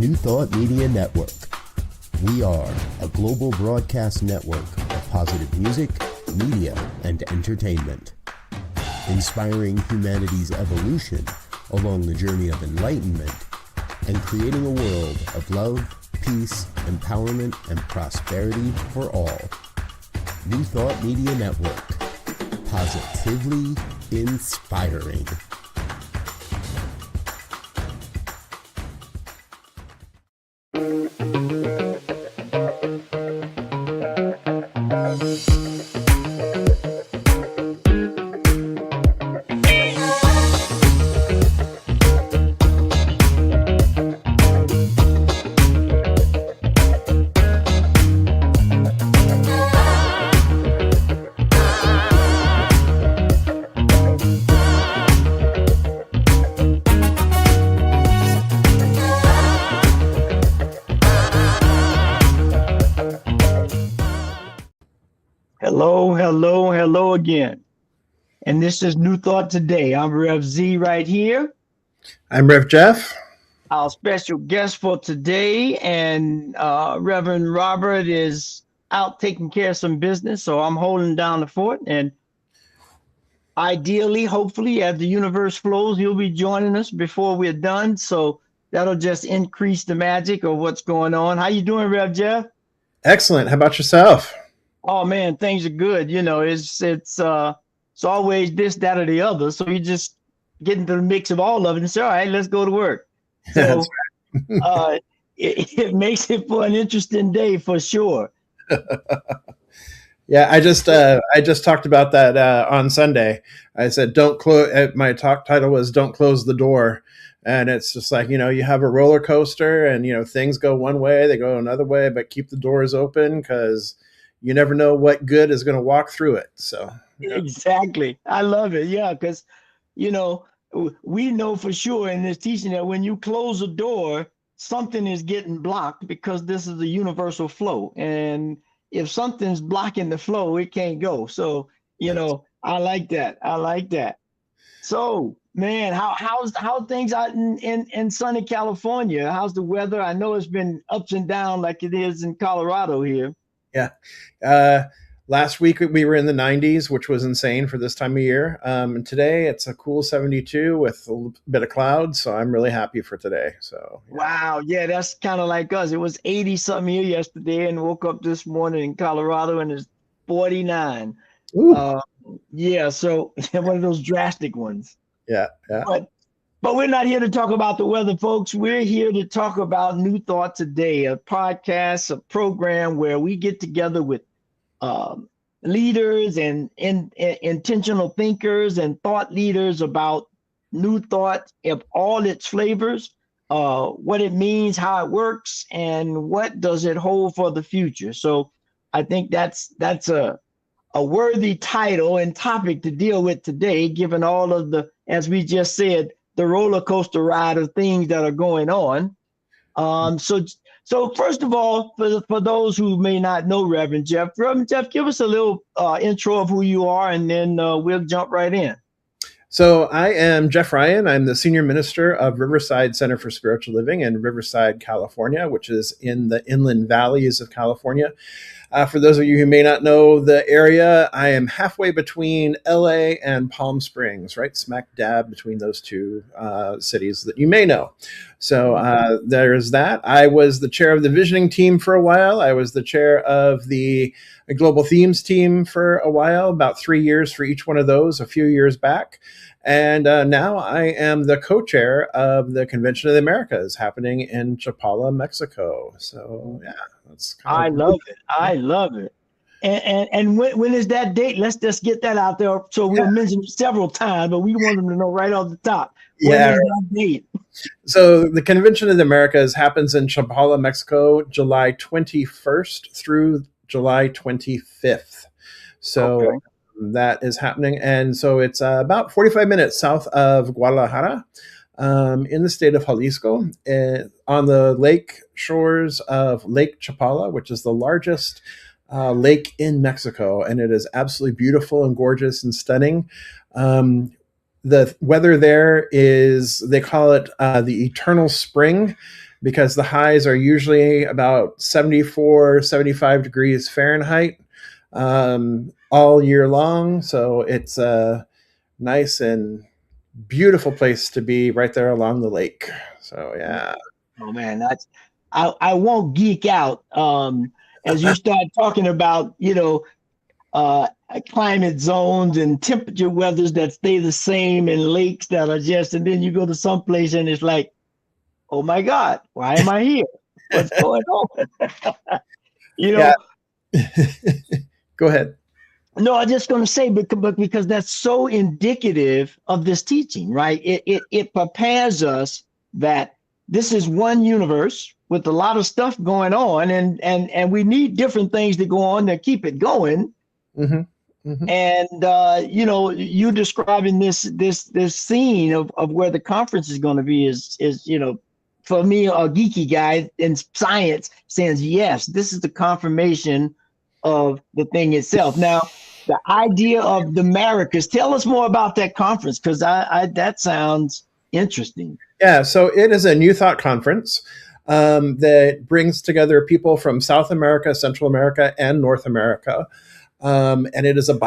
New Thought Media Network. We are a global broadcast network of positive music, media, and entertainment, inspiring humanity's evolution along the journey of enlightenment and creating a world of love, peace, empowerment, and prosperity for all. New Thought Media Network. Positively inspiring. Hello again. And this is New Thought Today. I'm Rev Z right here. I'm Rev Jeff. Our special guest for today, and Reverend Robert is out taking care of some business, so I'm holding down the fort. And ideally, hopefully, as the universe flows, he'll be joining us before we're done. So that'll just increase the magic of what's going on. How you doing, Rev Jeff? Excellent. How about yourself? Oh man, things are good. You know, it's always this, that, or the other. So you just get into the mix of all of it and say, all right, let's go to work. So it makes it for an interesting day for sure. Yeah, I just talked about that on Sunday. I said, don't close. My talk title was "Don't Close the Door," and it's just like, you have a roller coaster, and things go one way, they go another way, but keep the doors open because you never know what good is going to walk through it. So Exactly, I love it. Yeah, because we know for sure in this teaching that when you close a door, something is getting blocked because this is a universal flow, and if something's blocking the flow, it can't go. So I like that. So man, how things out in sunny California? How's the weather? I know it's been ups and down like it is in Colorado here. Yeah. Last week we were in the 90s, which was insane for this time of year. And today it's a cool 72 with a little bit of clouds. So I'm really happy for today. So yeah. Wow. Yeah, that's kind of like us. It was 80 something here yesterday and woke up this morning in Colorado and it's 49. Yeah. So one of those drastic ones. Yeah. But we're not here to talk about the weather, folks. We're here to talk about New Thought Today, a podcast, a program where we get together with leaders and intentional thinkers and thought leaders about new thought of all its flavors, what it means, how it works, and what does it hold for the future. So I think that's a worthy title and topic to deal with today, given all of the, as we just said, the roller coaster ride of things that are going on. So first of all, for those who may not know Reverend Jeff, give us a little intro of who you are, and then we'll jump right in. So I am Jeff Ryan. I'm the senior minister of Riverside Center for Spiritual Living in Riverside, California, which is in the inland valleys of California. For those of you who may not know the area, I am halfway between LA and Palm Springs, right smack dab between those two cities that you may know. So there's that. I was the chair of the visioning team for a while. I was the chair of the global themes team for a while, about 3 years for each one of those, a few years back. And now I am the co-chair of the Convention of the Americas happening in Chapala, Mexico. So yeah, that's I love it. And when is that date? Let's just get that out there. So we'll mention it several times, but we want them to know right off the top. When is that date? So the Convention of the Americas happens in Chapala, Mexico, July 21st through July 25th. So okay. That is happening. And so it's about 45 minutes south of Guadalajara, in the state of Jalisco, on the lake shores of Lake Chapala, which is the largest lake in Mexico. And it is absolutely beautiful and gorgeous and stunning. The weather there is, they call it the eternal spring. because the highs are usually about 74, 75 degrees Fahrenheit all year long. So it's a nice and beautiful place to be right there along the lake. So, yeah. Oh man, I won't geek out as you start talking about, uh, climate zones and temperature weathers that stay the same and lakes that are just, and then you go to some place and it's like, oh my God, why am I here? What's going on? you Yeah. know, Go ahead. no, I'm just going to say because that's so indicative of this teaching, right? It prepares us that this is one universe with a lot of stuff going on, and we need different things to go on to keep it going. Mm-hmm. Mm-hmm. And you describing this scene of where the conference is going to be is for me, a geeky guy in science, says yes, this is the confirmation of the thing itself. Now, the idea of the Americas. Tell us more about that conference, because I that sounds interesting. Yeah, so it is a New Thought conference that brings together people from South America, Central America, and North America. And it is a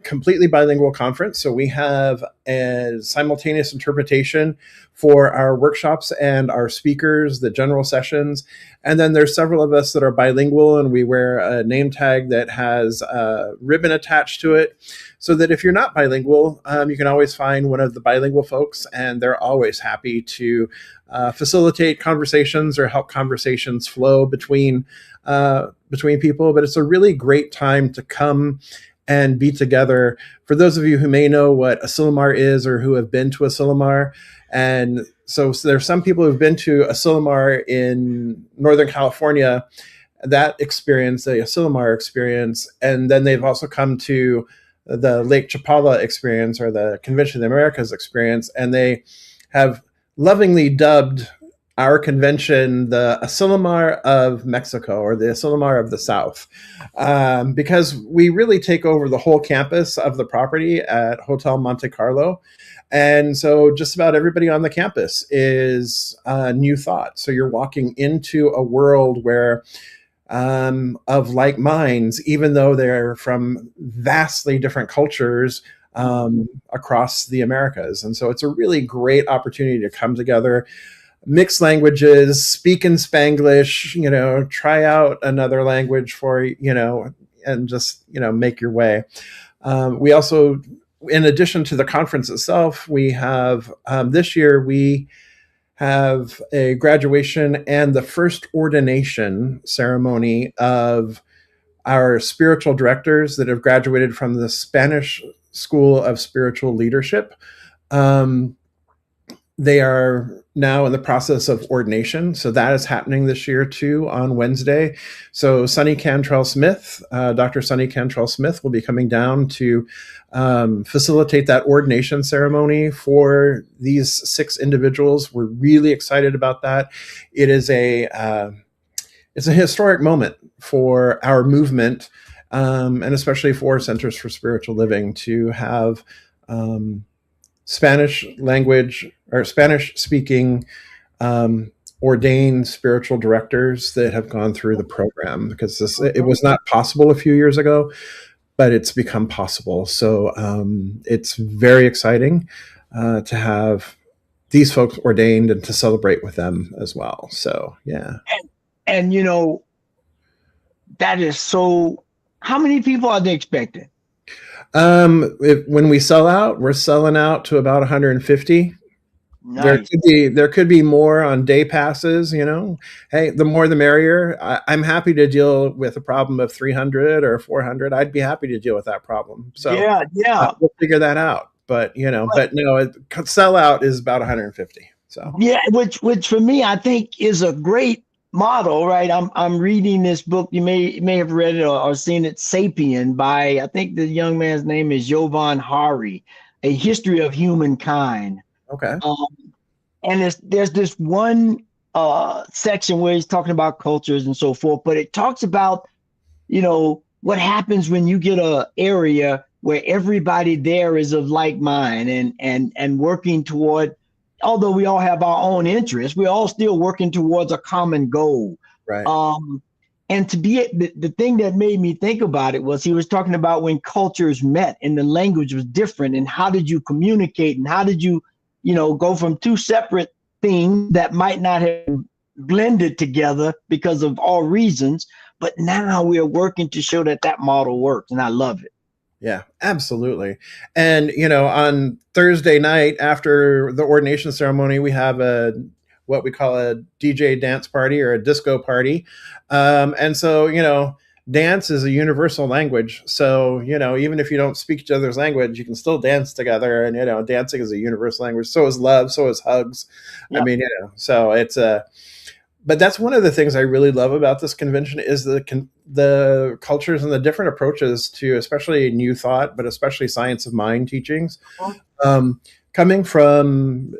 completely bilingual conference. So we have a simultaneous interpretation for our workshops and our speakers, the general sessions. And then there's several of us that are bilingual, and we wear a name tag that has a ribbon attached to it, so that if you're not bilingual, you can always find one of the bilingual folks, and they're always happy to facilitate conversations or help conversations flow between people. But it's a really great time to come and be together. For those of you who may know what Asilomar is or who have been to Asilomar, and so there's some people who've been to Asilomar in Northern California, that experience, the Asilomar experience, and then they've also come to the Lake Chapala experience or the Convention of the Americas experience, and they have lovingly dubbed our convention the Asilomar of Mexico, or the Asilomar of the South, because we really take over the whole campus of the property at Hotel Monte Carlo. And so just about everybody on the campus is New Thought. So you're walking into a world where of like minds, even though they're from vastly different cultures across the Americas. And so it's a really great opportunity to come together, mix languages, speak in Spanglish, try out another language for, and just, make your way. We also, in addition to the conference itself, we have, this year, we have a graduation and the first ordination ceremony of our spiritual directors that have graduated from the Spanish School of Spiritual Leadership. They are now in the process of ordination. So that is happening this year too on Wednesday. So Sonny Cantrell Smith, Dr. Sonny Cantrell Smith will be coming down to facilitate that ordination ceremony for these 6 individuals. We're really excited about that. It is it's a historic moment for our movement, and especially for Centers for Spiritual Living, to have Spanish language or Spanish speaking ordained spiritual directors that have gone through the program, because it was not possible a few years ago, but it's become possible. So it's very exciting to have these folks ordained and to celebrate with them as well. So, yeah. And that is so, how many people are they expecting? When we sell out, we're selling out to about 150. Nice. There could be more on day passes. Hey, the more the merrier. I'm happy to deal with a problem of 300 or 400. I'd be happy to deal with that problem. So yeah, we'll figure that out. But but no, sell out is about 150. So yeah, which for me I think is a great model, right? I'm reading this book. You may have read it or seen it, Sapien, by, I think the young man's name is Jovan Hari, A History of Humankind. Okay. And there's this one section where he's talking about cultures and so forth, but it talks about, what happens when you get a area where everybody there is of like mind and working toward although we all have our own interests, we're all still working towards a common goal. Right. And to be the thing that made me think about it was he was talking about when cultures met and the language was different, and how did you communicate, and how did you, go from two separate things that might not have blended together because of all reasons, but now we're working to show that model works, and I love it. Yeah, absolutely. And, on Thursday night after the ordination ceremony, we have what we call a DJ dance party or a disco party. And so, dance is a universal language. So, even if you don't speak each other's language, you can still dance together. And, dancing is a universal language. So is love. So is hugs. Yep. I mean, so it's but that's one of the things I really love about this convention is the cultures and the different approaches to especially new thought, but especially science of mind teachings, coming from,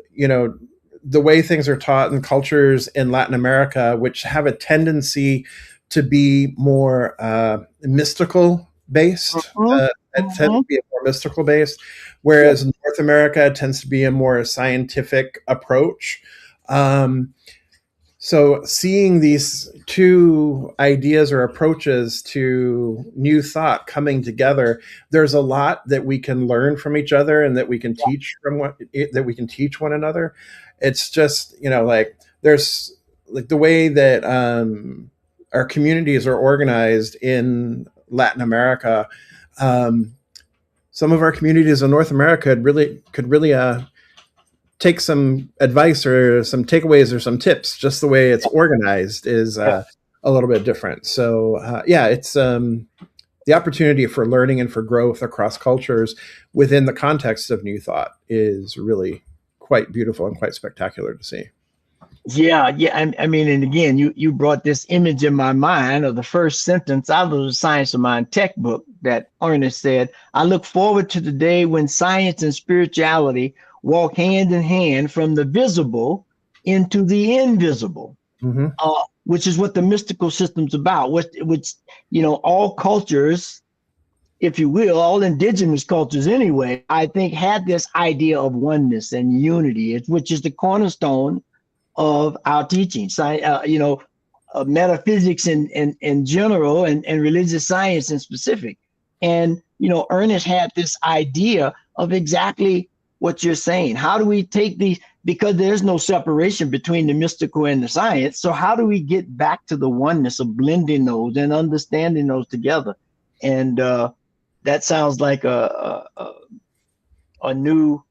the way things are taught in cultures in Latin America, which have a tendency to be more mystical based. It tends to be more mystical based, whereas North America tends to be a more scientific approach. So seeing these two ideas or approaches to new thought coming together, there's a lot that we can learn from each other and that we can teach teach one another. It's just, there's like the way that our communities are organized in Latin America. Some of our communities in North America could really take some advice or some takeaways or some tips. Just the way it's organized is a little bit different. So it's the opportunity for learning and for growth across cultures within the context of new thought is really quite beautiful and quite spectacular to see. Yeah. I mean, and again, you brought this image in my mind of the first sentence out of the Science of Mind tech book that Ernest said, "I look forward to the day when science and spirituality walk hand in hand from the visible into the invisible," which is what the mystical system's about, which all cultures, if you will, all indigenous cultures anyway, I think had this idea of oneness and unity, which is the cornerstone of our teaching. Metaphysics in general and religious science in specific. And, Ernest had this idea of exactly what you're saying. How do we take these, because there's no separation between the mystical and the science. So how do we get back to the oneness of blending those and understanding those together? And that sounds like a new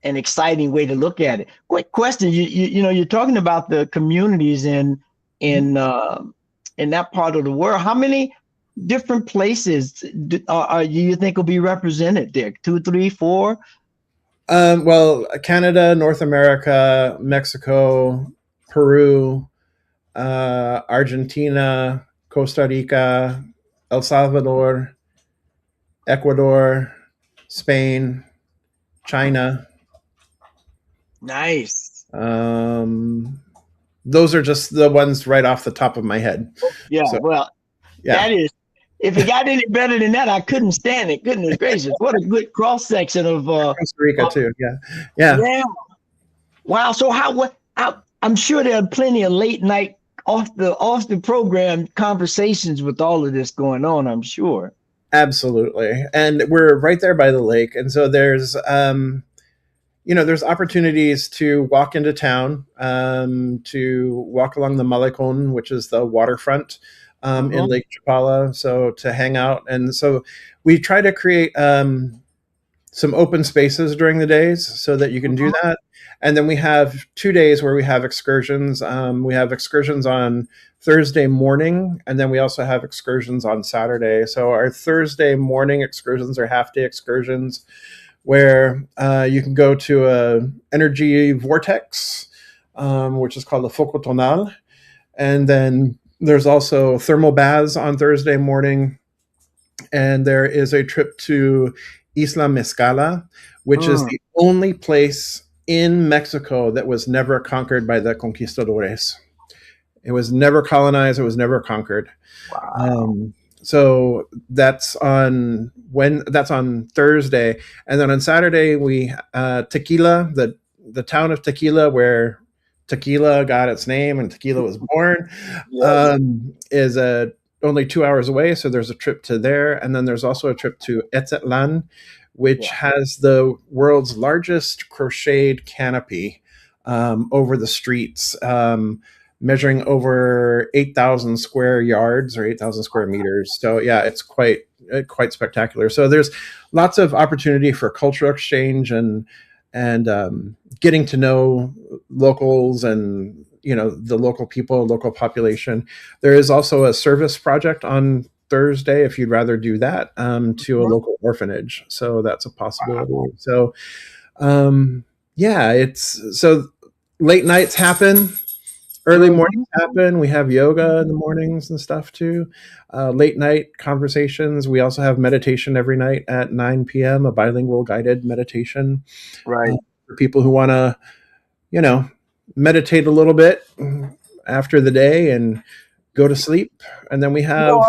and exciting way to look at it. Quick question: you're talking about the communities in that part of the world. How many different places do you think will be represented there? 2, 3, 4? Well, Canada, North America, Mexico, Peru, Argentina, Costa Rica, El Salvador, Ecuador, Spain, China. Nice. Those are just the ones right off the top of my head. Yeah. So, that is, if it got any better than that, I couldn't stand it. Goodness gracious. What a good cross section of Costa Rica too. Yeah. Wow. So I'm sure there are plenty of late night off the program conversations with all of this going on, I'm sure. Absolutely. And we're right there by the lake. And so there's there's opportunities to walk into town, to walk along the Malecon, which is the waterfront in Lake Chapala, so to hang out. And so we try to create some open spaces during the days so that you can do that. And then we have 2 days where we have excursions. We have excursions on Thursday morning, and then we also have excursions on Saturday. So our Thursday morning excursions are half-day excursions where you can go to a energy vortex, which is called the Foco Tonal. And then there's also thermal baths on Thursday morning. And there is a trip to Isla Mezcala, which is the only place in Mexico that was never conquered by the conquistadores. It was never colonized. It was never conquered. Wow. So that's on Thursday, and then on Saturday we tequila, the town of Tequila, where tequila got its name and tequila was born, Yes. is only 2 hours away. So there's a trip to there. And then there's also a trip to Etzatlan, which Yeah. has the world's largest crocheted canopy over the streets, measuring over 8,000 square yards or 8,000 square meters. So yeah, it's quite spectacular. So there's lots of opportunity for cultural exchange and getting to know locals and the local people, local population. There is also a service project on Thursday if you'd rather do that, to a local orphanage. So that's a possibility. Wow. So yeah, so late nights happen. Early mornings happen. We have yoga in the mornings and stuff too. Late night conversations. We also have meditation every night at 9 p.m., a bilingual guided meditation. Right. For people who want to, meditate a little bit after the day and go to sleep. And then we have.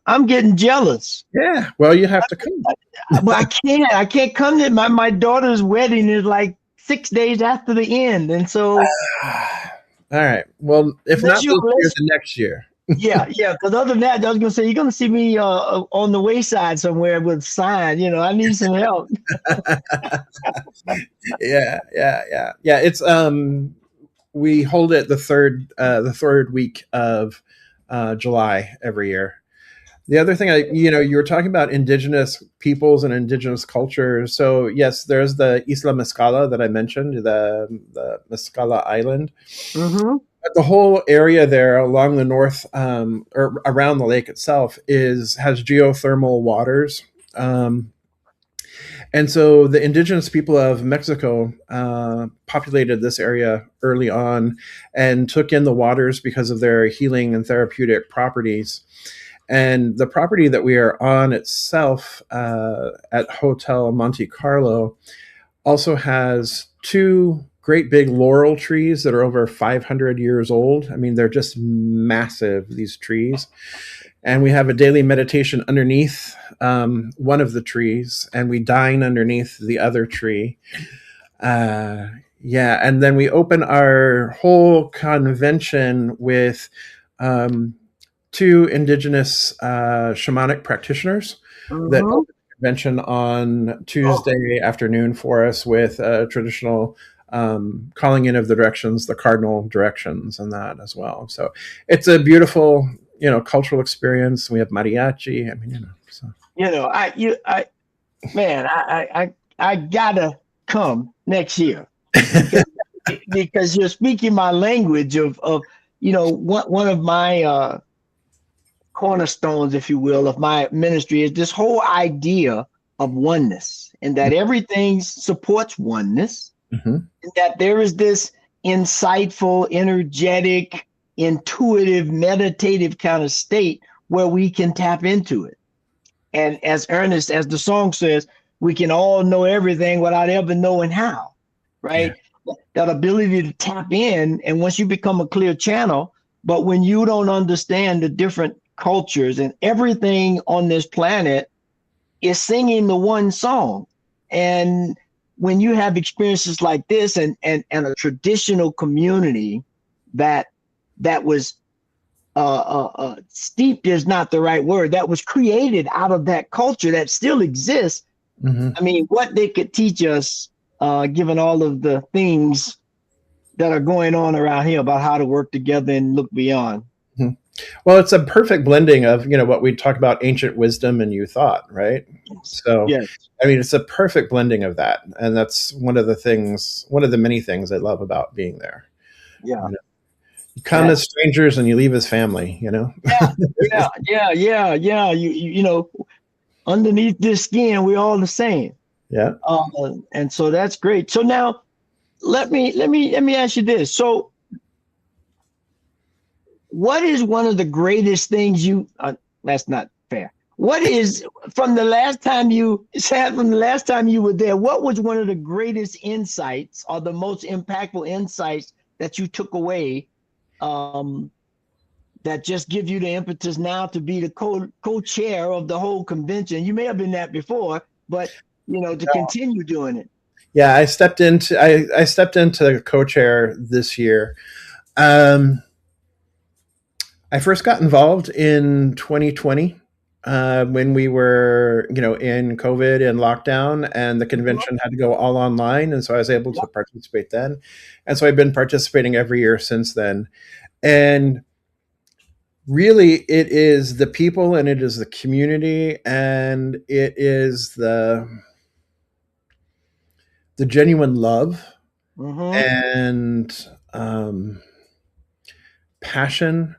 I'm getting jealous. Yeah. Well, you have to come. But I can't come to my daughter's wedding is like 6 days after the end, and so. All right. Well, if not this year, the next year. yeah. Because other than that, I was going to say, you're going to see me on the wayside somewhere with a sign. I need some help. Yeah. It's we hold it the third week of July every year. The other thing, you were talking about indigenous peoples and indigenous cultures. So yes, there's the Isla Mescala that I mentioned, the Mescala Island. Mm-hmm. But the whole area there along the north, or around the lake itself, has geothermal waters. And so the indigenous people of Mexico populated this area early on and took in the waters because of their healing and therapeutic properties. And the property that we are on itself, at Hotel Monte Carlo, also has 2 great big laurel trees that are over 500 years old. I mean, they're just massive, these trees. And we have a daily meditation underneath one of the trees, and we dine underneath the other tree. And then we open our whole convention with 2 indigenous shamanic practitioners that open the convention on Tuesday afternoon for us with traditional calling in of the directions, the cardinal directions, and that as well. So it's a beautiful, cultural experience. We have mariachi. I mean, so. I gotta come next year because you're speaking my language of one of my cornerstones, if you will, of my ministry is this whole idea of oneness, and that everything supports oneness, and that there is this insightful, energetic, intuitive, meditative kind of state where we can tap into it. And as Ernest, as the song says, we can all know everything without ever knowing how, right? Yeah. That ability to tap in, and once you become a clear channel, but when you don't understand the different cultures and everything on this planet is singing the one song. And when you have experiences like this and a traditional community that was steeped is not the right word, that was created out of that culture that still exists. I mean, what they could teach us, given all of the things that are going on around here about how to work together and look beyond. Well, it's a perfect blending of, what we talk about, ancient wisdom and new thought, right? So, yes. I mean, it's a perfect blending of that. And that's one of the many things I love about being there. Yeah. You come as strangers and you leave as family, Yeah. Underneath this skin, we're all the same. Yeah. And so that's great. So now let me ask you this. So what is one of the greatest things that's not fair. What is, from the last time you were there, what was one of the greatest insights or the most impactful insights that you took away, that just give you the impetus now to be the co-chair of the whole convention? You may have been that before, but to continue doing it. Yeah, I stepped into co-chair this year. Um, I first got involved in 2020 when we were, in COVID and lockdown, and the Mhm. convention had to go all online, and so I was able to participate then, and so I've been participating every year since then. And really, it is the people, and it is the community, and it is the genuine love Mhm. and passion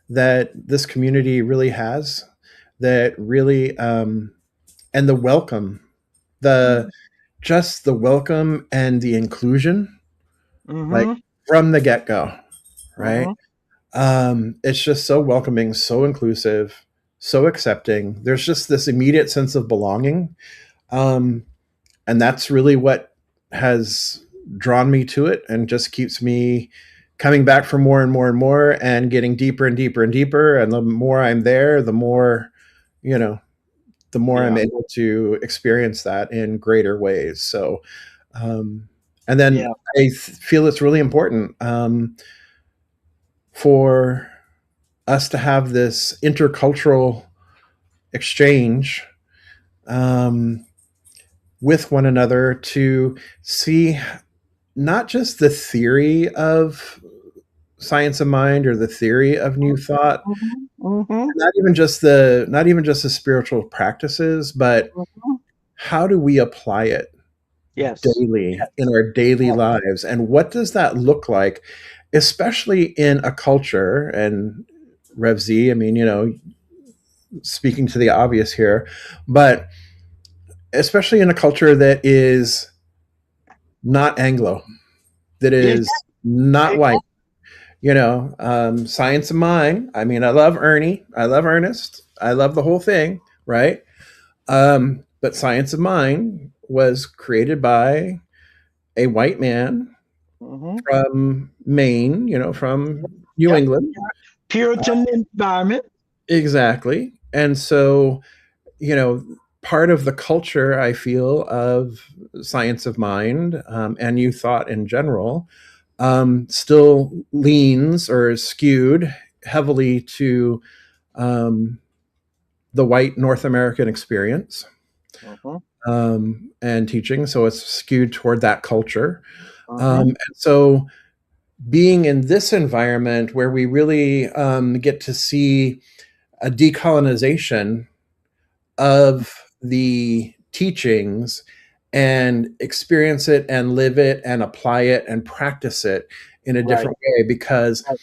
that this community really has, that really and the welcome, the just the welcome and the inclusion, like Mhm. from the get-go, right? Mhm. It's just so welcoming, so inclusive, so accepting. There's just this immediate sense of belonging, um, and that's really what has drawn me to it, and just keeps me coming back for more and more and more, and getting deeper and deeper and deeper. And the more I'm there, the more, you know, the more I'm Yeah. able to experience that in greater ways. So, um, and then Yeah. feel it's really important for us to have this intercultural exchange um, with one another, to see not just the theory of science of mind or the theory of new thought, Mhm. Mhm. not even just the spiritual practices, but Mhm. how do we apply it Yes. daily in Yes. our daily lives, and what does that look like, especially in a culture. And Rev Z, I mean, speaking to the obvious here, but especially in a culture that is not Anglo, that Yeah. is not white. Science of mind. I mean, I love Ernie, I love Ernest, I love the whole thing, right? But science of mind was created by a white man Mhm. from Maine, from New Yep. England. Puritan environment. Exactly. And so, you know, part of the culture, I feel, of science of mind, and new thought in general, still leans or is skewed heavily to um, the white North American experience Mhm. and teaching. So it's skewed toward that culture. Mhm. And so being in this environment where we really get to see a decolonization of the teachings, and experience it and live it and apply it and practice it in a Right. different way, because Right.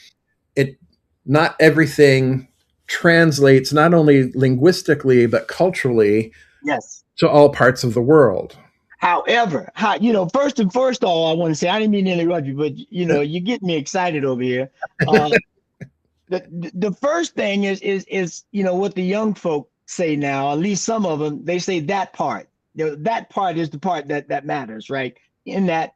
it not everything translates, not only linguistically but culturally, Yes. to all parts of the world. However, first of all, I want to say I didn't mean to interrupt you, but you get me excited over here. Uh, the first thing is what the young folk say now. At least some of them, they say that part. That part is the part that matters, right? In that,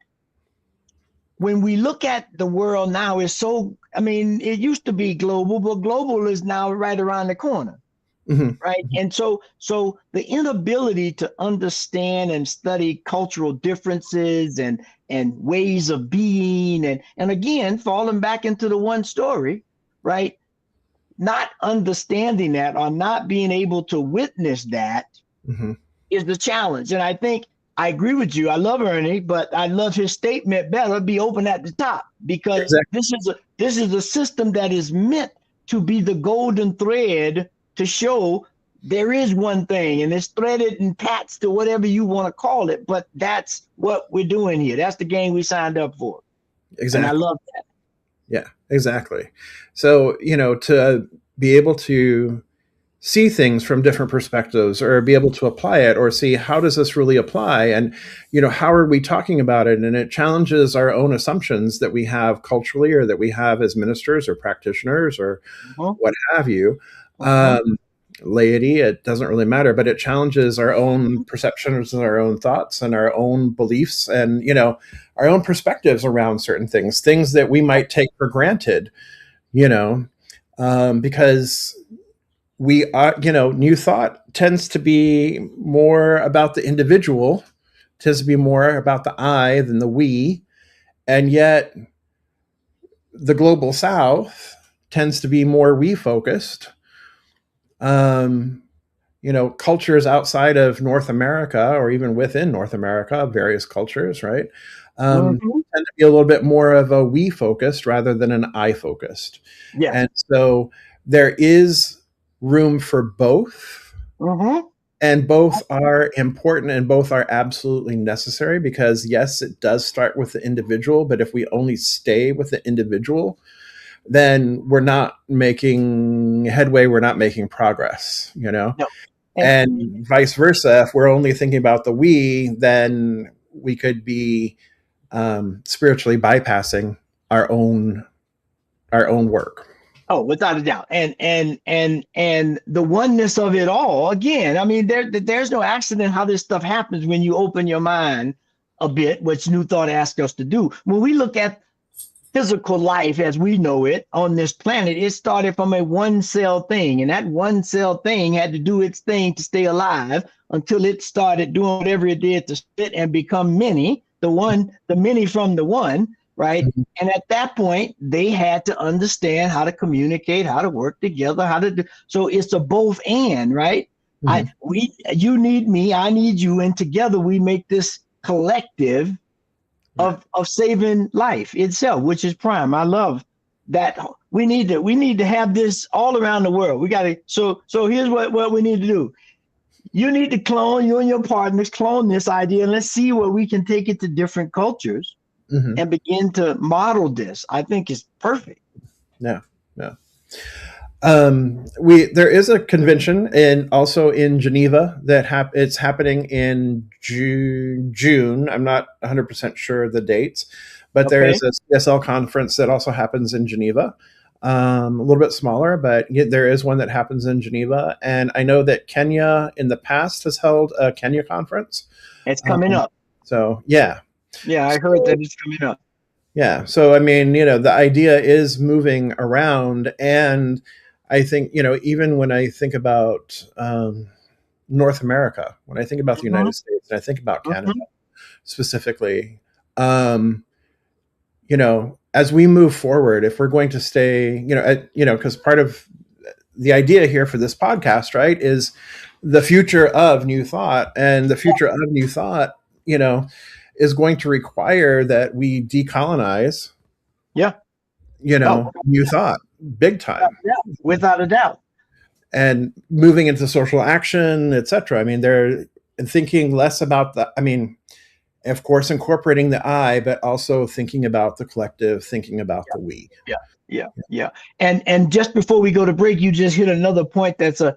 when we look at the world now, is so. I mean, it used to be global, but global is now right around the corner, Mhm. right? And so the inability to understand and study cultural differences and ways of being, and again, falling back into the one story, right? Not understanding that, or not being able to witness that, Mhm. is the challenge. And I think I agree with you. I love Ernie, but I love his statement better: be open at the top, because Exactly. this is a system that is meant to be the golden thread to show there is one thing, and it's threaded and patched to whatever you want to call it. But that's what we're doing here. That's the game we signed up for. And I Exactly. love that. Yeah, exactly. So, to be able to see things from different perspectives, or be able to apply it, or see how does this really apply, and how are we talking about it, and it challenges our own assumptions that we have culturally, or that we have as ministers or practitioners, or Uh-huh, what have you. uh-huh, um, Laity, it doesn't really matter, but it challenges our own perceptions and our own thoughts and our own beliefs, and our own perspectives around certain things that we might take for granted, you know because we are, new thought tends to be more about the individual tends to be more about the I than the we. And yet the global South tends to be more we focused. Cultures outside of North America or even within North America, various cultures, right? Tend to be a little bit more of a we focused rather than an I focused. Yes. And so there is room for both. And both are important and both are absolutely necessary because, yes, it does start with the individual. But if we only stay with the individual, then we're not making headway. We're not making progress, No. And vice versa. If we're only thinking about the we, then we could be spiritually bypassing our own work. Oh, without a doubt. And the oneness of it all, again, I mean, there's no accident how this stuff happens when you open your mind a bit, which New Thought asks us to do. When we look at physical life as we know it on this planet, it started from a one cell thing. And that one cell thing had to do its thing to stay alive until it started doing whatever it did to split and become many, the many from the one. Right. And at that point, they had to understand how to communicate, how to work together, how to do. So it's a both and, right? You need me, I need you. And together we make this collective of saving life itself, which is prime. I love that. We need to have this all around the world. We got to. So here's what we need to do. You need to you and your partners clone this idea and let's see where we can take it to different cultures. And begin to model this. I think is perfect. Yeah. There is a convention also in Geneva that it's happening in June. I'm not 100% sure of the dates, but there is a CSL conference that also happens in Geneva. A little bit smaller, but there is one that happens in Geneva. And I know that Kenya in the past has held a Kenya conference. It's coming up. So, yeah. Yeah, I heard that it's coming up. Yeah. So, I mean, the idea is moving around. And I think, even when I think about North America, when I think about the United States, and I think about Canada specifically, as we move forward, if we're going to stay, because part of the idea here for this podcast, right, is the future of New Thought. And the future of New Thought, is going to require that we decolonize, New Thought big time. Without a doubt. And moving into social action, et cetera. I mean, they're thinking less about of course, incorporating the I, but also thinking about the collective, thinking about the we. Yeah. And just before we go to break, you just hit another point that's a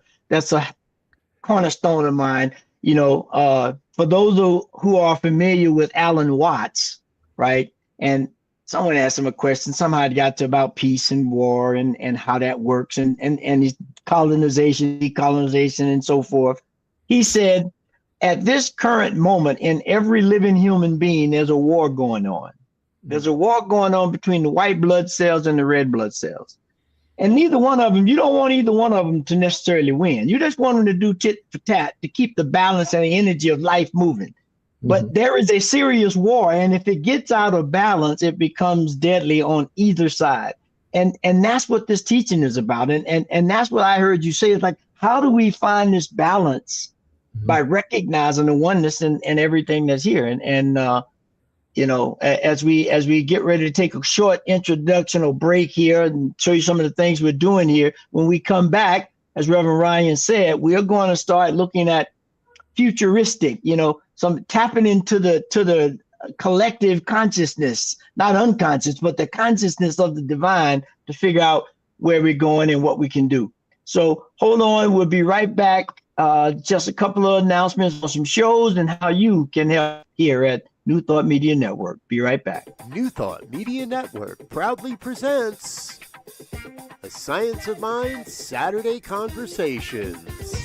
cornerstone of mine. For those who are familiar with Alan Watts, right? And someone asked him a question. Somehow it got to about peace and war and how that works and colonization, decolonization, and so forth. He said, at this current moment, in every living human being, there's a war going on. There's a war going on between the white blood cells and the red blood cells. And neither one of them, you don't want either one of them to necessarily win. You just want them to do tit for tat to keep the balance and the energy of life moving. But there is a serious war. And if it gets out of balance, it becomes deadly on either side. And that's what this teaching is about. And that's what I heard you say. It's like, how do we find this balance by recognizing the oneness and everything that's here? As we get ready to take a short introductional break here and show you some of the things we're doing here, when we come back, as Reverend Ryan said, we're going to start looking at futuristic, some tapping into the collective consciousness, not unconscious, but the consciousness of the divine to figure out where we're going and what we can do. So hold on, we'll be right back. Just a couple of announcements on some shows and how you can help here at New Thought Media Network. Be right back. New Thought Media Network proudly presents the Science of Mind Saturday Conversations.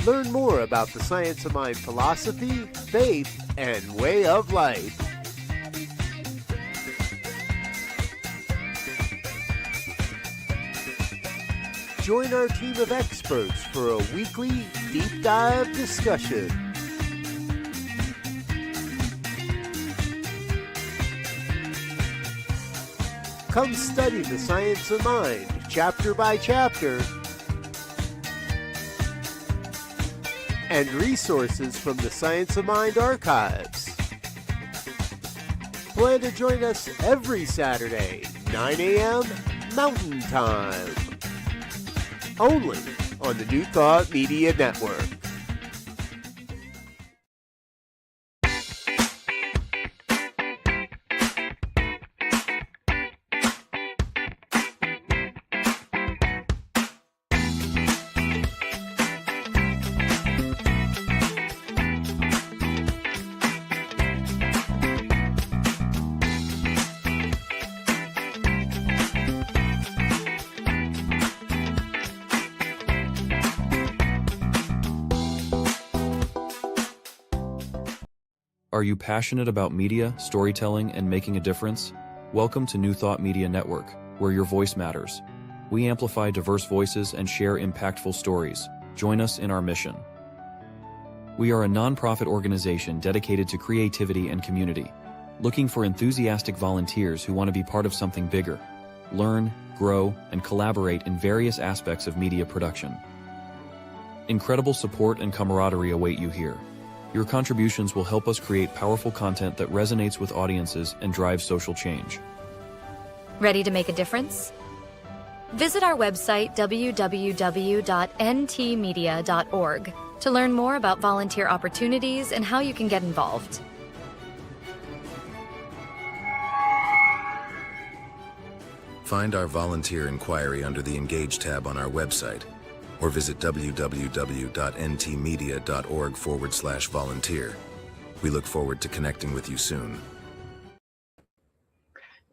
Learn more about the Science of Mind philosophy, faith, and way of life. Join our team of experts for a weekly deep dive discussion. Come study the science of mind, chapter by chapter, and resources from the Science of Mind archives. Plan to join us every Saturday, 9 a.m. Mountain Time. Only on the New Thought Media Network. Are you passionate about media, storytelling, and making a difference? Welcome to New Thought Media Network, where your voice matters. We amplify diverse voices and share impactful stories. Join us in our mission. We are a nonprofit organization dedicated to creativity and community, looking for enthusiastic volunteers who want to be part of something bigger, learn, grow, and collaborate in various aspects of media production. Incredible support and camaraderie await you here. Your contributions will help us create powerful content that resonates with audiences and drives social change. Ready to make a difference? Visit our website www.ntmedia.org to learn more about volunteer opportunities and how you can get involved. Find our volunteer inquiry under the Engage tab on our website, or visit www.ntmedia.org/volunteer. We look forward to connecting with you soon.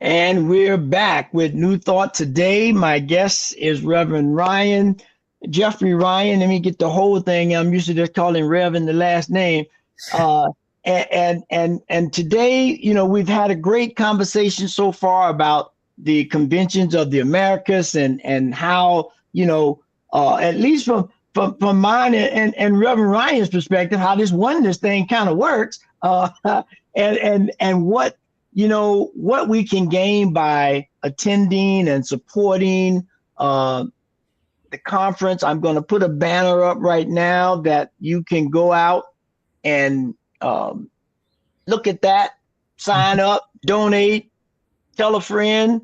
And we're back with New Thought today. My guest is Reverend Ryan, Jeffrey Ryan. Let me get the whole thing. I'm used to just calling Rev in the last name. And today, we've had a great conversation so far about the conventions of the Americas and how, at least from mine and Reverend Ryan's perspective, how this oneness thing kind of works, and what we can gain by attending and supporting the conference. I'm going to put a banner up right now that you can go out and look at that, sign up, donate, tell a friend.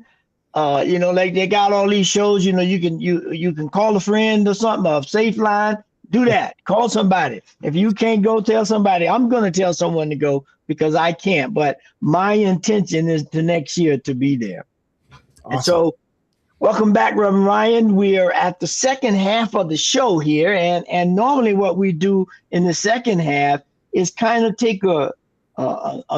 Like they got all these shows, you can call a friend or something, a safe line, do that, call somebody. If you can't go, tell somebody. I'm going to tell someone to go because I can't, but my intention is to next year to be there. Awesome. And so welcome back, Reverend Ryan. We are at the second half of the show here. And normally what we do in the second half is kind of take a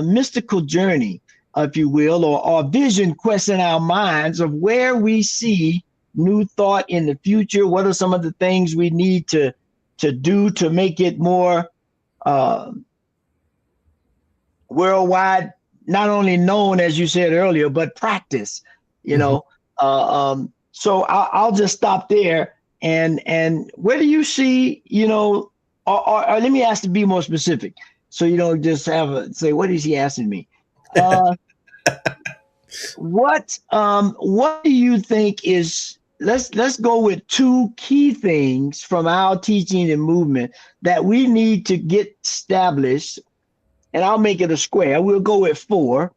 mystical journey, if you will, or vision quest in our minds of where we see New Thought in the future. What are some of the things we need to do to make it more worldwide, not only known, as you said earlier, but practice, So I'll just stop there. And where do you see, or let me ask to be more specific, so you don't just say, what is he asking me? What do you think is, let's go with two key things from our teaching and movement that we need to get established, and I'll make it a square. We'll go with 4.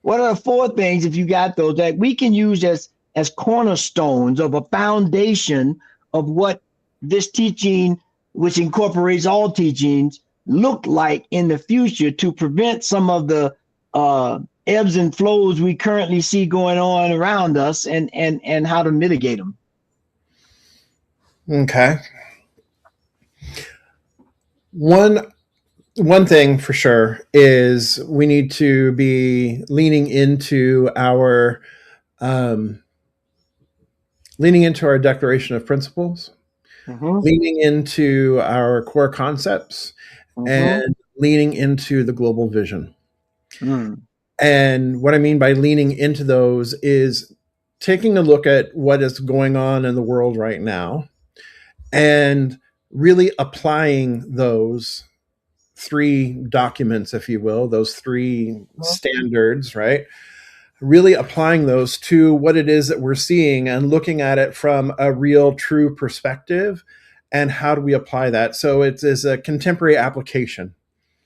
What are the 4 things, if you got those, that we can use as cornerstones of a foundation of what this teaching, which incorporates all teachings, look like in the future to prevent some of the ebbs and flows we currently see going on around us, and how to mitigate them? Okay. One thing for sure is we need to be leaning into our declaration of principles, leaning into our core concepts, and leaning into the global vision. And what I mean by leaning into those is taking a look at what is going on in the world right now and really applying those 3 documents, if you will, those 3 standards, right? really applying those to what it is that we're seeing and looking at it from a real, true perspective. And how do we apply that? So it is a contemporary application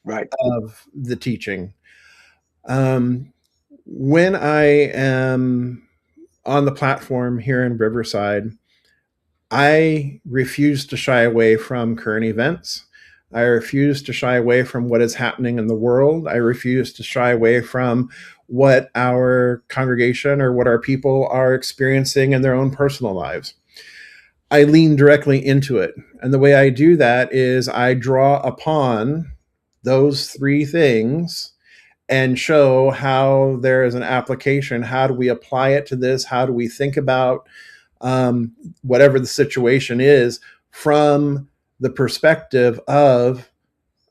Right. of the teaching. When I am on the platform here in Riverside, I refuse to shy away from current events. I refuse to shy away from what is happening in the world. I refuse to shy away from what our congregation or what our people are experiencing in their own personal lives. I lean directly into it. And the way I do that is I draw upon those three things and show how there is an application. How do we apply it to this? How do we think about whatever the situation is from the perspective of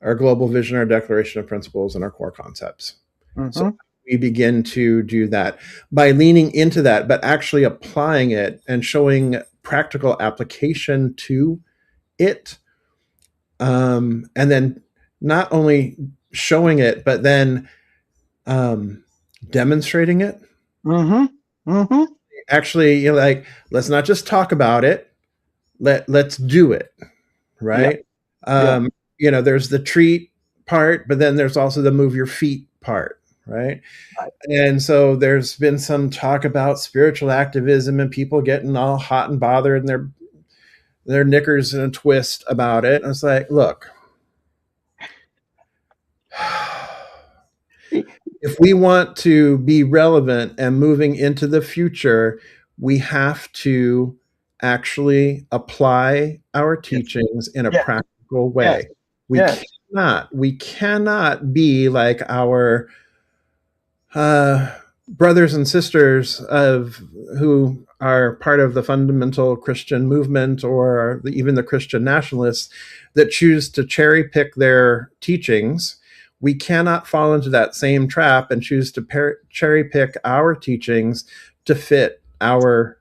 our global vision, our declaration of principles, and our core concepts? Mm-hmm. So we begin to do that by leaning into that, but actually applying it and showing practical application to it. And then not only showing it, but then demonstrating it. Mm-hmm. Mm-hmm. Actually, like, let's not just talk about it. Let's do it. Right. There's the treat part, but then there's also the move your feet part. Right. And so there's been some talk about spiritual activism and people getting all hot and bothered and their knickers in a twist about it. And it's like, look, if we want to be relevant and moving into the future, we have to actually apply our teachings in a practical way. We cannot be like our brothers and sisters who are part of the fundamental Christian movement or even the Christian nationalists that choose to cherry pick their teachings. We cannot fall into that same trap and choose to cherry pick our teachings to fit our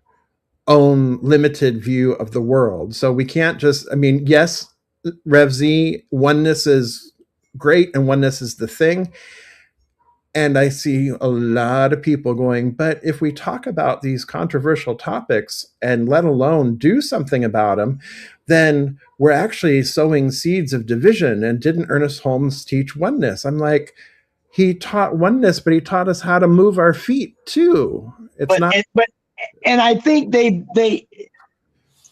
own limited view of the world. So we can't yes, Rev Z, oneness is great and oneness is the thing. And I see a lot of people going, but if we talk about these controversial topics and let alone do something about them, then we're actually sowing seeds of division. And didn't Ernest Holmes teach oneness? I'm like, he taught oneness, but he taught us how to move our feet too. And I think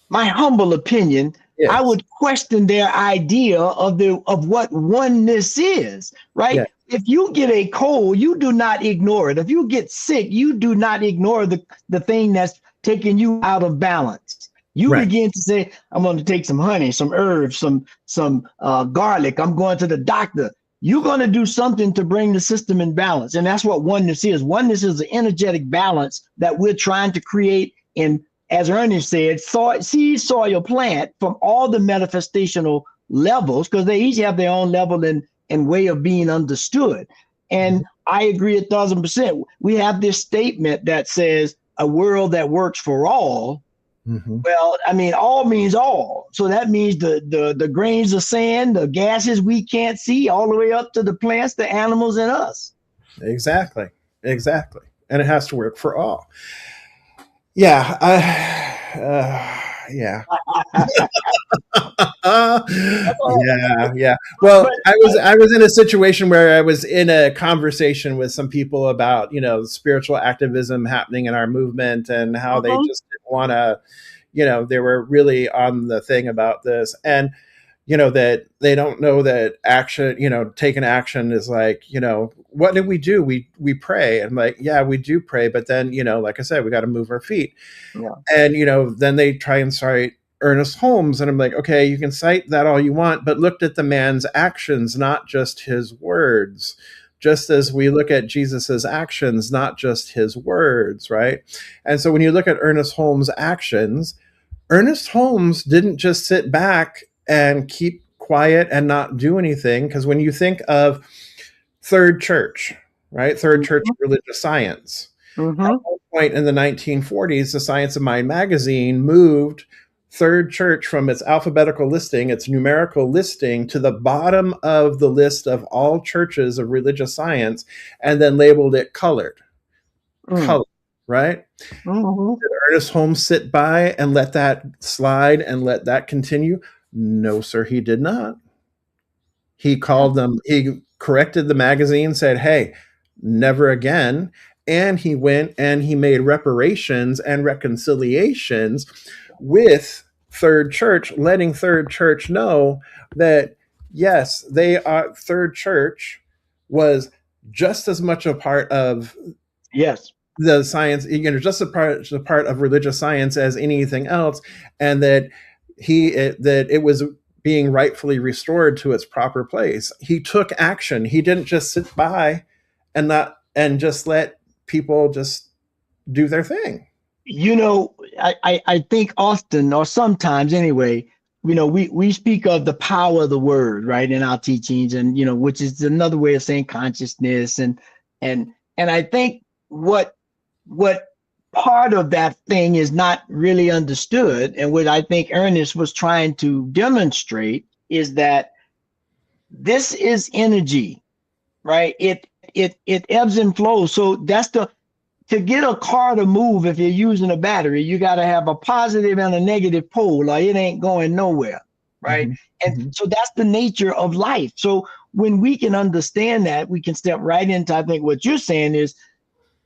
my humble opinion, yes, I would question their idea of what oneness is, right? Yes. If you get a cold, you do not ignore it. If you get sick, you do not ignore the thing that's taking you out of balance. You begin to say, I'm going to take some honey, some herbs, some garlic. I'm going to the doctor. You're going to do something to bring the system in balance. And that's what oneness is. Oneness is an energetic balance that we're trying to create in, as Ernest said, seed, soil, plant from all the manifestational levels, because they each have their own level and way of being understood. And I agree 1,000%. We have this statement that says a world that works for all. Mm-hmm. Well, I mean, all means all. So that means the grains of sand, the gases we can't see, all the way up to the plants, the animals, and us. Exactly. And it has to work for all. Yeah. Yeah. Well, I was in a situation where I was in a conversation with some people about, spiritual activism happening in our movement and how they just didn't want to, they were really on the thing about this. And, that they don't know that action, taking action is like, what did we do? We pray. And like, yeah, we do pray. But then, like I said, we got to move our feet. Yeah. And, then they try and cite Ernest Holmes. And I'm like, okay, you can cite that all you want, but looked at the man's actions, not just his words. Just as we look at Jesus's actions, not just his words, right? And so when you look at Ernest Holmes' actions, Ernest Holmes didn't just sit back and keep quiet and not do anything. Because when you think of Third Church, right? Third Church Religious Science. Mm-hmm. At one point in the 1940s, the Science of Mind magazine moved Third Church from its alphabetical listing, its numerical listing, to the bottom of the list of all churches of religious science, and then labeled it colored. Mm. color, right? Mhm. Did Ernest Holmes sit by and let that slide and let that continue? No, sir, he did not. He Yeah. called them, he corrected the magazine, said, hey, never again. And he went and he made reparations and reconciliations with Third Church, letting Third Church know that, yes, they are, Third Church was just as much a part of Yes. the science, just a part of religious science as anything else, and that that it was being rightfully restored to its proper place. He took action. He didn't just sit by and just let people just do their thing. I think often, or sometimes anyway, we speak of the power of the word, right, in our teachings, and which is another way of saying consciousness, and I think what part of that thing is not really understood, and what I think Ernest was trying to demonstrate is that this is energy, right? It ebbs and flows. So that's to get a car to move. If you're using a battery, you got to have a positive and a negative pole, or it ain't going nowhere, right? Mhm. And Mhm. so that's the nature of life. So when we can understand that, we can step right into, I think what you're saying is,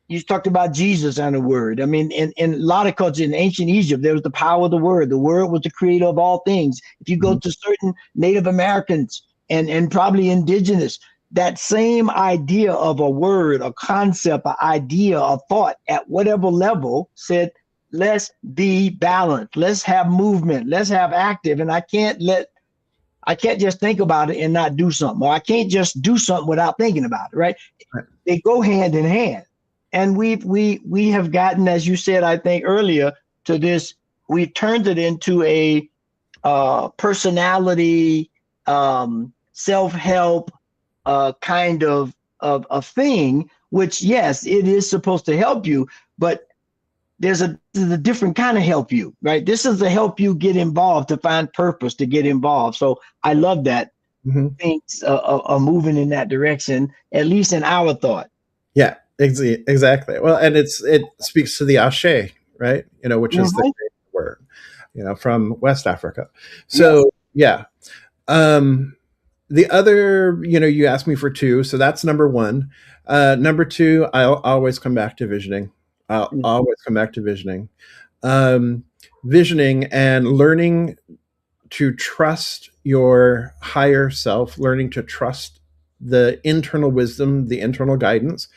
you talked about Jesus and the word. I mean, in a lot of cultures in ancient Egypt, there was the power of the word. The word was the creator of all things. If you go Mhm. to certain Native Americans and probably indigenous, that same idea of a word, a concept, an idea, a thought at whatever level said, let's be balanced, let's have movement, let's have active. And I can't just think about it and not do something, or I can't just do something without thinking about it, right? Right. They go hand in hand. And we have gotten, as you said, I think earlier, to this. We've turned it into a personality, self-help kind of thing. Which, yes, it is supposed to help you, but there's a different kind of help you, right? This is to help you get involved, to find purpose, to get involved. So I love that Mhm. things are moving in that direction, at least in our thought. Yeah, exactly. Well, and it speaks to the Ashe, right? Which is the Mhm. great word, from West Africa. Yes. So yeah. Um, the other, you asked me for two, so that's number one. Number two, I'll always come back to visioning. I'll Mm. always come back to visioning. Visioning and learning to trust your higher self, learning to trust the internal wisdom, the internal guidance.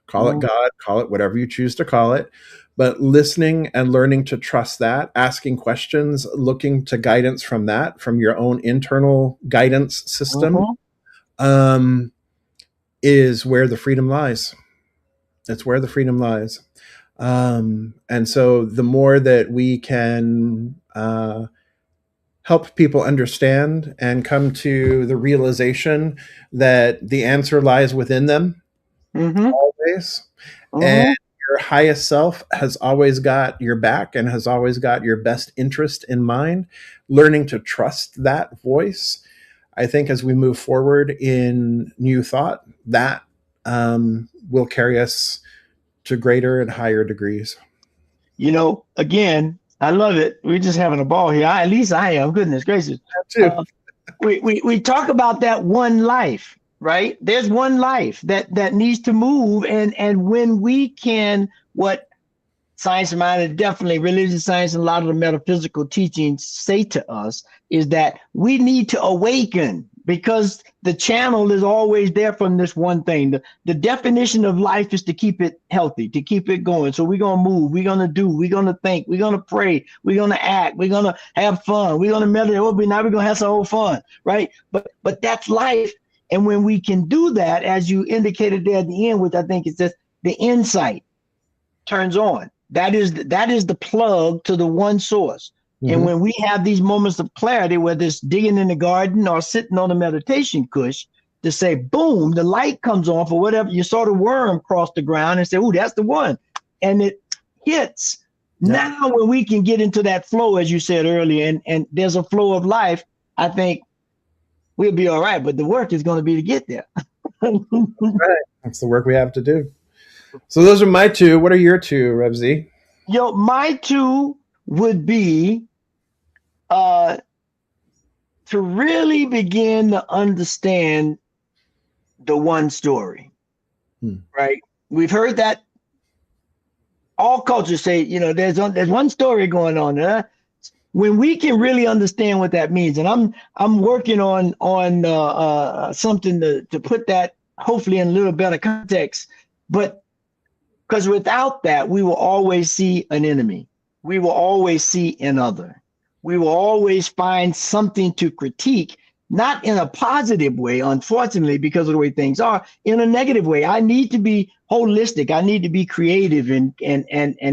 Call it Mm. God, call it whatever you choose to call it. But listening and learning to trust that, asking questions, looking to guidance from that, from your own internal guidance system, Mhm. um, is where the freedom lies. That's where the freedom lies. And so the more that we can help people understand and come to the realization that the answer lies within them Mhm. always, and Mhm. your highest self has always got your back and has always got your best interest in mind, learning to trust that voice. I think as we move forward in new thought, that will carry us to greater and higher degrees. Again, I love it. We're just having a ball here. At least I am. Goodness gracious. Too. Uh, we talk about that one life, right? There's one life that needs to move, and when we can, what science of mind and definitely religious science and a lot of the metaphysical teachings say to us is that we need to awaken, because the channel is always there from this one thing. The definition of life is to keep it healthy, to keep it going. So we're going to move, we're going to do, we're going to think, we're going to pray, we're going to act, we're going to have fun, we're going to meditate. Now we're going to have some old fun, right? But that's life. And when we can do that, as you indicated there at the end, which I think is just the insight turns on. That is the plug to the one source. And Mhm. when we have these moments of clarity, whether it's digging in the garden or sitting on a meditation cush, to say, boom, the light comes on for whatever. You saw the worm cross the ground and say, oh, that's the one. And it hits. Yep. Now, when we can get into that flow, as you said earlier, and there's a flow of life, I think we'll be all right. But the work is going to be to get there. Right. That's the work we have to do. So those are my two. What are your two, Revsy? My two would be to really begin to understand the one story, right? We've heard that all cultures say, there's one story going on. When we can really understand what that means, and I'm working on something to put that hopefully in a little better context, but because without that, we will always see an enemy. We will always see another. We will always find something to critique, not in a positive way, unfortunately, because of the way things are, in a negative way. I need to be holistic. I need to be creative and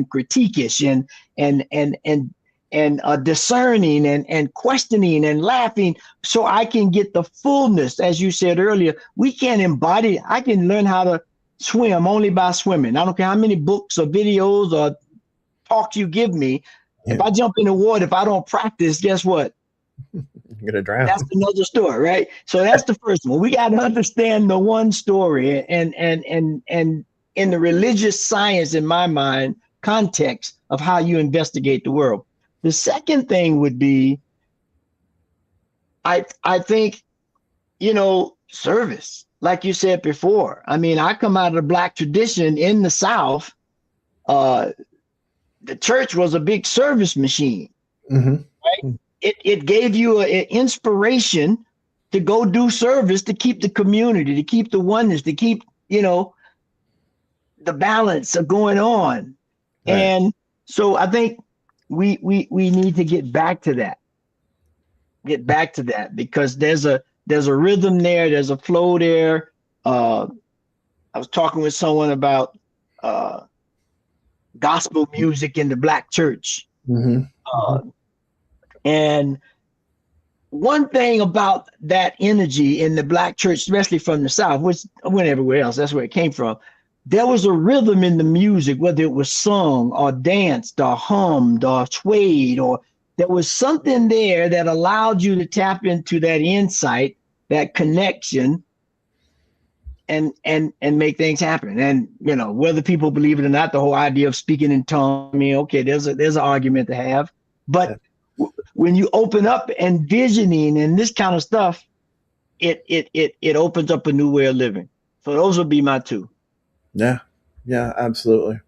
critiquish and discerning and questioning and laughing, so I can get the fullness. As you said earlier, we can't embody. I can learn how to swim only by swimming. I don't care how many books or videos or talks you give me. Yeah. If I jump in the water, if I don't practice, guess what? You're gonna drown. That's another story, right? So that's the first one. We got to understand the one story, and in the religious science, in my mind, context of how you investigate the world. The second thing would be, I think, service. Like you said before, I mean, I come out of the Black tradition in the South. The church was a big service machine, right? It gave you an inspiration to go do service, to keep the community, to keep the oneness, to keep, the balance of going on. Right. And so I think we need to get back to that. Because there's a rhythm there, there's a flow there. I was talking with someone about gospel music in the Black church. And one thing about that energy in the Black church, especially from the South, which went everywhere else, that's where it came from. There was a rhythm in the music, whether it was sung or danced or hummed or swayed, or there was something there that allowed you to tap into that insight, that connection, and make things happen. And whether people believe it or not, the whole idea of speaking in tongues, I mean, okay, there's an argument to have, but when you open up and visioning and this kind of stuff, it opens up a new way of living. So those would be my two. Yeah, absolutely.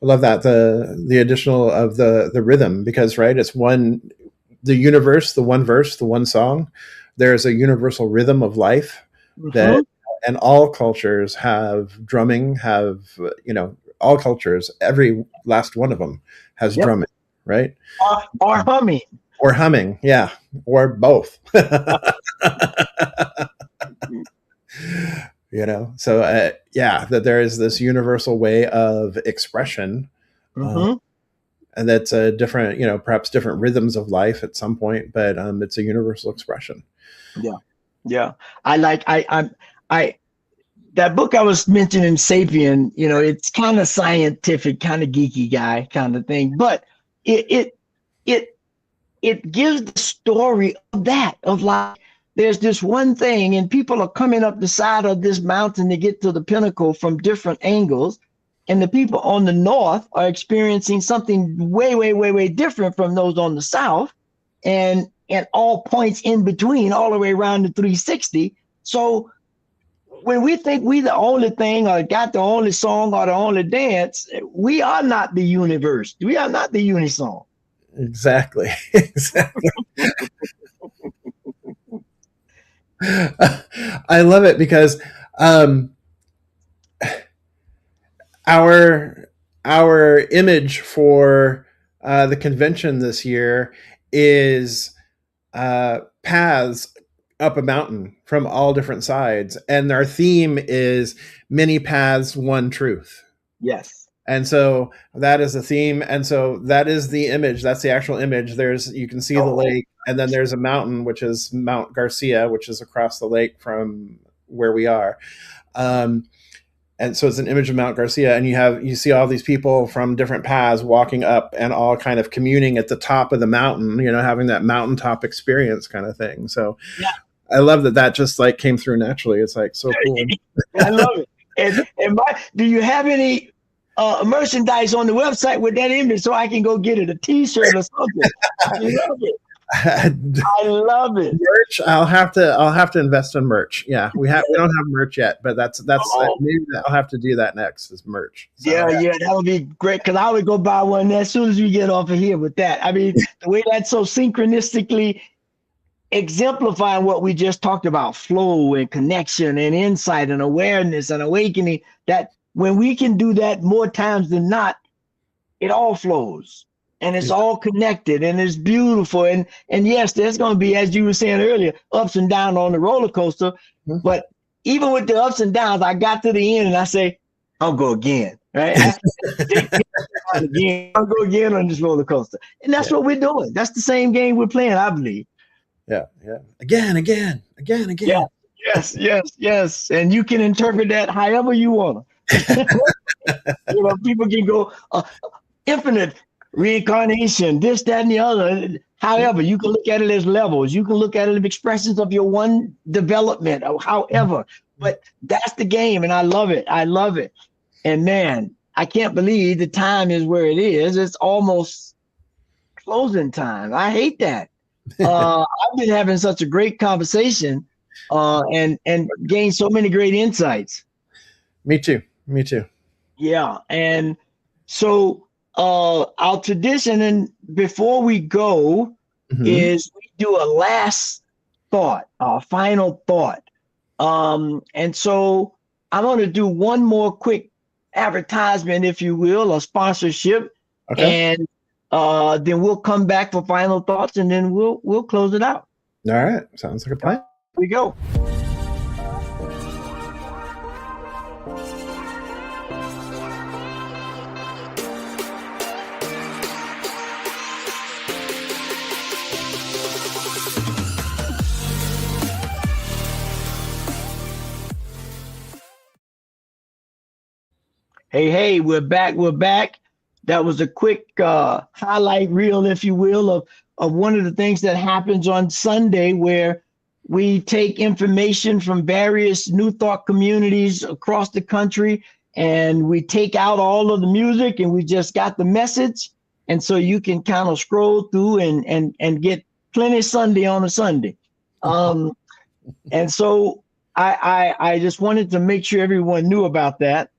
I love that, the additional of the rhythm, because it's the universe, the one verse, the one song. There's a universal rhythm of life that, and all cultures have drumming, all cultures, every last one of them has drumming, right? Or humming. Or humming, yeah, or both. So that there is this universal way of expression, and that's a different, perhaps different rhythms of life at some point, but it's a universal expression. Yeah. That book I was mentioning, Sapien, it's kind of scientific, kind of geeky guy kind of thing, but it gives the story of like, there's this one thing, and people are coming up the side of this mountain to get to the pinnacle from different angles. And the people on the north are experiencing something way, way, way, way different from those on the south, and all points in between, all the way around the 360. So when we think we the only thing, or got the only song or the only dance, we are not the universe. We are not the unisong. Exactly. I love it because our image for the convention this year is paths up a mountain from all different sides, and our theme is many paths, one truth. Yes. And so that is the theme. And so that is the image. That's the actual image. You can see the lake, and then there's a mountain, which is Mount Garcia, which is across the lake from where we are. And so it's an image of Mount Garcia, and you see all these people from different paths walking up and all kind of communing at the top of the mountain, having that mountaintop experience kind of thing. So I love that just like came through naturally. It's like so cool. I love it. Do you have any merchandise on the website with that image so I can go get it, a T-shirt or something? I love it. I love it. Merch. I'll have to invest in merch. Yeah, we don't have merch yet, but that's maybe I'll have to do that next is merch. So, yeah, that would be great because I would go buy one as soon as we get off of here with that. I mean, the way that's so synchronistically exemplifying what we just talked about, flow and connection and insight and awareness and awakening, that when we can do that more times than not, it all flows. And it's all connected and it's beautiful. And yes, there's going to be, as you were saying earlier, ups and downs on the roller coaster. Mm-hmm. But even with the ups and downs, I got to the end and I say, I'll go again. Right? I'll go again on this roller coaster. And that's what we're doing. That's the same game we're playing, I believe. Yeah. Again. Yeah. Yes. And you can interpret that however you want to. People can go infinite reincarnation, this, that, and the other. However, you can look at it as levels. You can look at it as expressions of your one development, or however. But that's the game, and I love it. And man, I can't believe the time is where it is. It's almost closing time. I hate that. I've been having such a great conversation and gained so many great insights. Me too. Yeah, and so our tradition, and before we go, is we do a last thought, a final thought. And so I'm going to do one more quick advertisement, if you will, or sponsorship, and then we'll come back for final thoughts, and then we'll close it out. All right, sounds like a plan. Here we go. Hey, we're back. That was a quick highlight reel, if you will, of one of the things that happens on Sunday, where we take information from various New Thought communities across the country, and we take out all of the music, and we just got the message. And so you can kind of scroll through and get plenty Sunday on a Sunday. And so I just wanted to make sure everyone knew about that.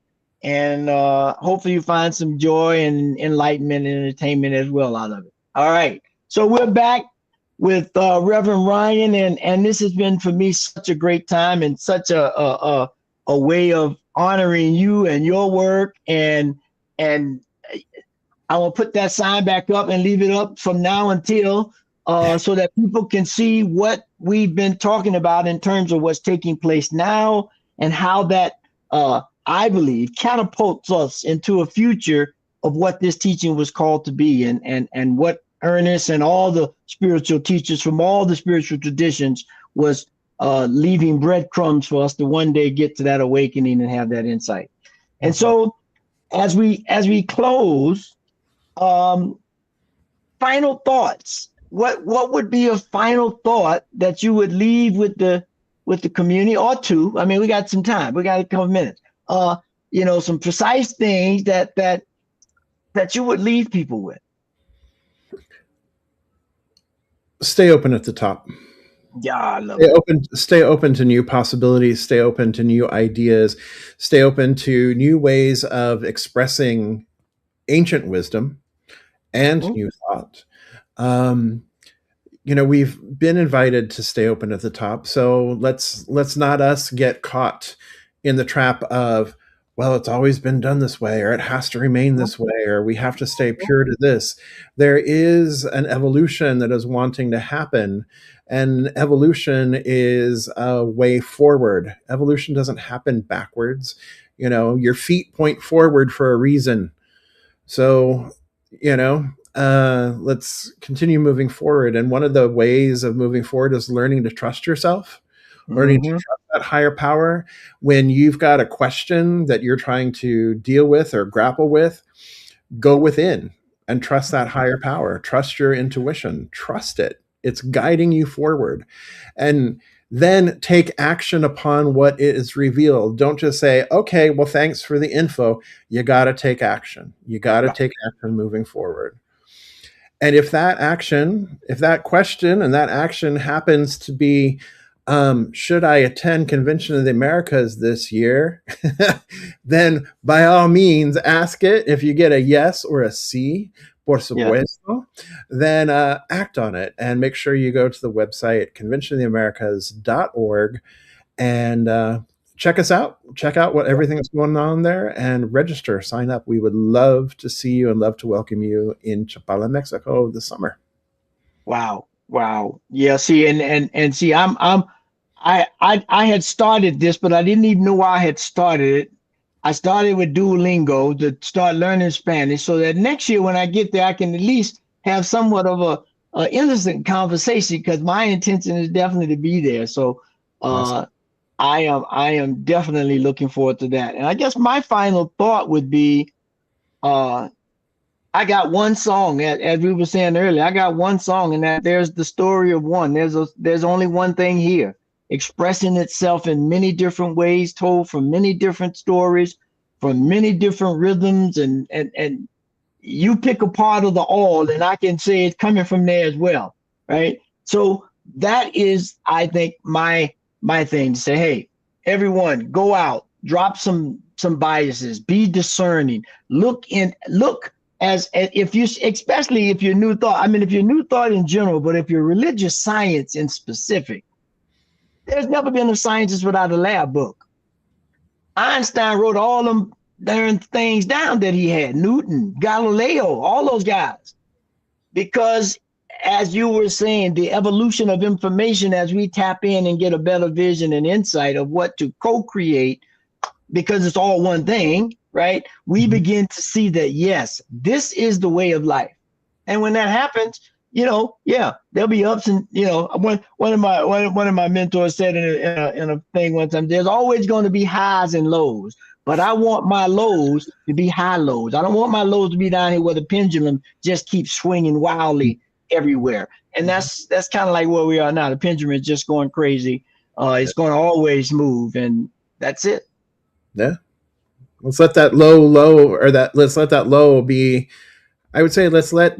And hopefully you find some joy and enlightenment and entertainment as well out of it. All right. So we're back with Reverend Ryan, and this has been for me such a great time and such a way of honoring you and your work. And I will put that sign back up and leave it up from now until so that people can see what we've been talking about in terms of what's taking place now and how that I believe catapults us into a future of what this teaching was called to be, and what Ernest and all the spiritual teachers from all the spiritual traditions was leaving breadcrumbs for us to one day get to that awakening and have that insight. And so as we close, final thoughts. What would be a final thought that you would leave with the community, or two? I mean, we got some time. We got a couple minutes. Some precise things that you would leave people with. Stay open at the top. Yeah, I love it. Stay open to new possibilities. Stay open to new ideas. Stay open to new ways of expressing ancient wisdom and new thought. We've been invited to stay open at the top, so let's not us get caught in the trap of, well, it's always been done this way, or it has to remain this way, or we have to stay pure to this. There is an evolution that is wanting to happen, and evolution is a way forward. Evolution doesn't happen backwards. Your feet point forward for a reason. So, let's continue moving forward. And one of the ways of moving forward is learning to trust yourself. Learning to trust that higher power. When you've got a question that you're trying to deal with or grapple with, go within and trust that higher power. Trust your intuition. Trust it. It's guiding you forward. And then take action upon what is revealed. Don't just say, okay, well, thanks for the info. You got to take action. You got to Right. take action moving forward. And if that question and that action happens to be, should I attend Convention of the Americas this year? Then by all means ask it. If you get a yes or a C, por Yeah. supuesto, then act on it and make sure you go to the website conventionoftheamericas.org and check us out. Check out what everything that's going on there and register, sign up. We would love to see you and love to welcome you in Chapala, Mexico this summer. Wow. Wow. Yeah. See, and see, I had started this, but I didn't even know why I had started it. I started with Duolingo to start learning Spanish so that next year when I get there, I can at least have somewhat of a innocent conversation because my intention is definitely to be there. So Awesome. I am definitely looking forward to that. And I guess my final thought would be I got one song, as we were saying earlier. I got one song, and that there's the story of one. There's only one thing here, expressing itself in many different ways, told from many different stories, from many different rhythms, and you pick a part of the all, and I can say it's coming from there as well, right? So that is, I think, my thing to say. Hey, everyone, go out, drop some biases, be discerning, look as if you, especially if you're new thought. I mean, if you're new thought in general, but if you're religious science in specific, there's never been a scientist without a lab book. Einstein wrote all them darn things down that he had. Newton, Galileo, all those guys. Because as you were saying, the evolution of information as we tap in and get a better vision and insight of what to co-create, because it's all one thing, right? We begin to see that, yes, this is the way of life. And when that happens, yeah, there'll be ups and, one of my mentors said in a thing one time, there's always going to be highs and lows, but I want my lows to be high lows. I don't want my lows to be down here where the pendulum just keeps swinging wildly everywhere. And that's kind of like where we are now. The pendulum is just going crazy. It's going to always move, and that's it. Yeah. Let's let that let's let that low be, I would say, let's let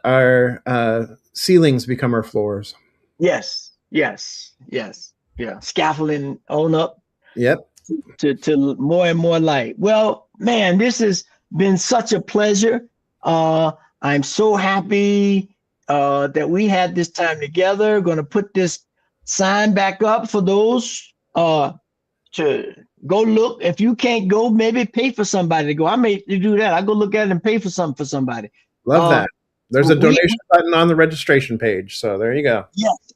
our ceilings become our floors. Yes. Yeah. Scaffolding on up. Yep. To more and more light. Well, man, this has been such a pleasure. I'm so happy that we had this time together. Going to put this sign back up for those to go look. If you can't go, maybe pay for somebody to go. I may do that. I go look at it and pay for something for somebody. Love that. There's a donation button on the registration page. So there you go.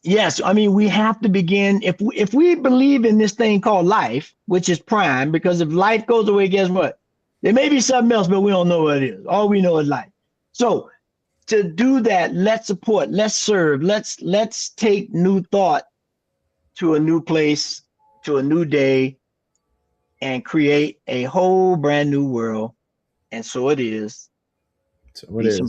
Yes. I mean, we have to begin. If we believe in this thing called life, which is prime, because if life goes away, guess what? There may be something else, but we don't know what it is. All we know is life. So to do that, let's support, let's serve, let's take new thought to a new place, to a new day, and create a whole brand new world. And so it is. So it is.